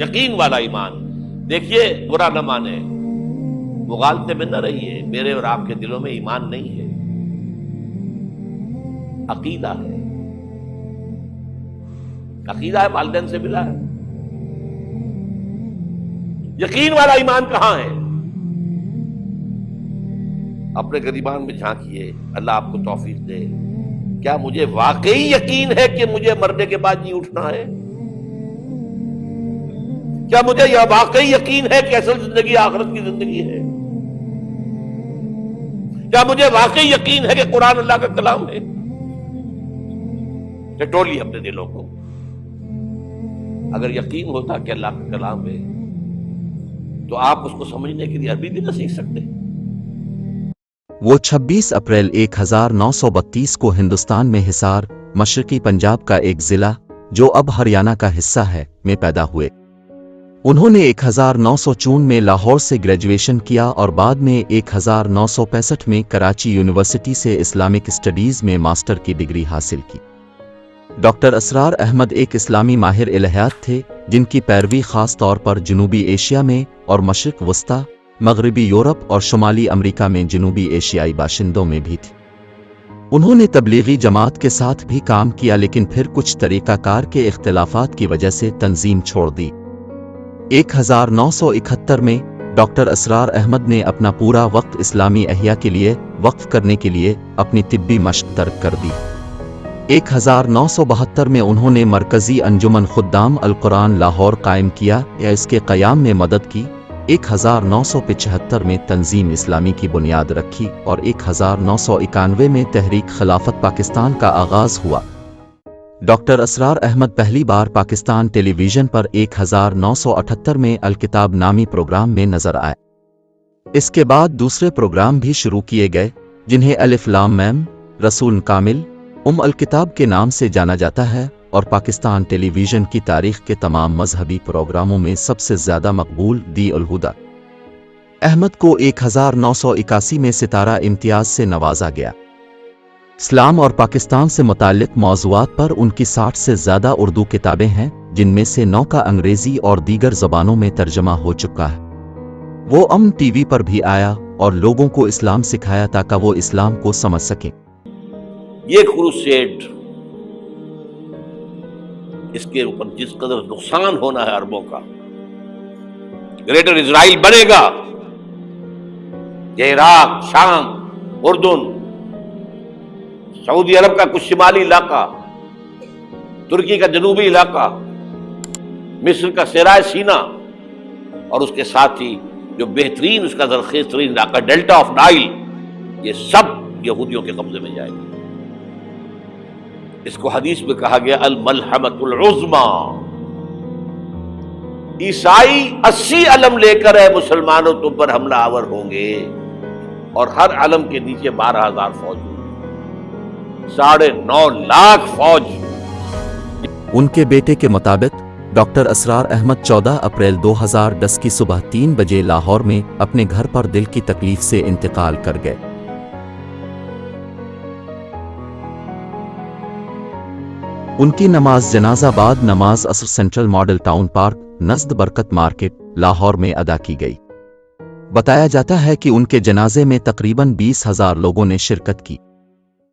یقین والا ایمان. دیکھیے برا نہ مانے، مغالطے میں نہ رہیے، میرے اور آپ کے دلوں میں ایمان نہیں ہے، عقیدہ ہے. عقیدہ ہے، والدین سے ملا ہے. یقین والا ایمان کہاں ہے؟ اپنے گریبان میں جھانکیے، اللہ آپ کو توفیق دے. کیا مجھے واقعی یقین ہے کہ مجھے مرنے کے بعد نہیں اٹھنا ہے؟ کیا مجھے یہ واقعی یقین ہے کہ اصل زندگی آخرت کی زندگی ہے؟ کیا مجھے واقعی یقین ہے کہ قرآن اللہ کا کلام ہے؟ ٹٹولیے اپنے دلوں کو. اگر یقین ہوتا کہ اللہ کا کلام ہے تو آپ اس کو سمجھنے کے لیے عربی بھی نہ سیکھ سکتے. وہ 26 اپریل 1932 کو ہندوستان میں حصار، مشرقی پنجاب کا ایک ضلع جو اب ہریانہ کا حصہ ہے، میں پیدا ہوئے. انہوں نے 1964 میں لاہور سے گریجویشن کیا اور بعد میں 1965 میں کراچی یونیورسٹی سے اسلامک اسٹڈیز میں ماسٹر کی ڈگری حاصل کی. ڈاکٹر اسرار احمد ایک اسلامی ماہر الہیات تھے جن کی پیروی خاص طور پر جنوبی ایشیا میں اور مشرق وسطی، مغربی یورپ اور شمالی امریکہ میں جنوبی ایشیائی باشندوں میں بھی تھی. انہوں نے تبلیغی جماعت کے ساتھ بھی کام کیا لیکن پھر کچھ طریقہ کار کے اختلافات کی وجہ سے تنظیم چھوڑ دی. 1971 میں ڈاکٹر اسرار احمد نے اپنا پورا وقت اسلامی احیاء کے لیے وقف کرنے کے لیے اپنی طبی مشق ترک کر دی. 1972 میں انہوں نے مرکزی انجمن خدام القرآن لاہور قائم کیا یا اس کے قیام میں مدد کی. 1975 میں تنظیم اسلامی کی بنیاد رکھی اور 1991 میں تحریک خلافت پاکستان کا آغاز ہوا. ڈاکٹر اسرار احمد پہلی بار پاکستان ٹیلی ویژن پر 1978 میں الکتاب نامی پروگرام میں نظر آئے. اس کے بعد دوسرے پروگرام بھی شروع کیے گئے جنہیں الف لام میم، رسول کامل، الکتاب کے نام سے جانا جاتا ہے اور پاکستان ٹیلی ویژن کی تاریخ کے تمام مذہبی پروگراموں میں سب سے زیادہ مقبول دی الہدا. احمد کو 1981 میں ستارہ امتیاز سے نوازا گیا. اسلام اور پاکستان سے متعلق موضوعات پر ان کی 60 سے زیادہ اردو کتابیں ہیں جن میں سے 9 کا انگریزی اور دیگر زبانوں میں ترجمہ ہو چکا ہے. وہ ٹی وی پر بھی آیا اور لوگوں کو اسلام سکھایا تاکہ وہ اسلام کو سمجھ سکیں. یہ کروسیڈ، اس کے اوپر جس قدر نقصان ہونا ہے عربوں کا، گریٹر اسرائیل بنے گا. یہ عراق، شام، اردن، سعودی عرب کا کچھ شمالی علاقہ، ترکی کا جنوبی علاقہ، مصر کا صحرائے سینا اور اس کے ساتھ ہی جو بہترین اس کا زرخیز ترین علاقہ ڈیلٹا آف نائل، یہ سب یہودیوں کے قبضے میں جائے گا. اس کو حدیث میں کہا گیا الملحمۃ العظمی. عیسائی 80 علم لے کر مسلمانوں تم پر حملہ آور ہوں گے اور ہر علم کے نیچے 12,000 فوج ہوگی، 9.5 لاکھ فوج. ان کے بیٹے کے مطابق ڈاکٹر اسرار احمد 14 اپریل 2010 کی صبح 3 بجے لاہور میں اپنے گھر پر دل کی تکلیف سے انتقال کر گئے. ان کی نماز جنازہ بعد نماز عصر سینٹرل ماڈل ٹاؤن پارک نزد برکت مارکیٹ، لاہور میں ادا کی گئی. بتایا جاتا ہے کہ ان کے جنازے میں تقریباً 20,000 لوگوں نے شرکت کی.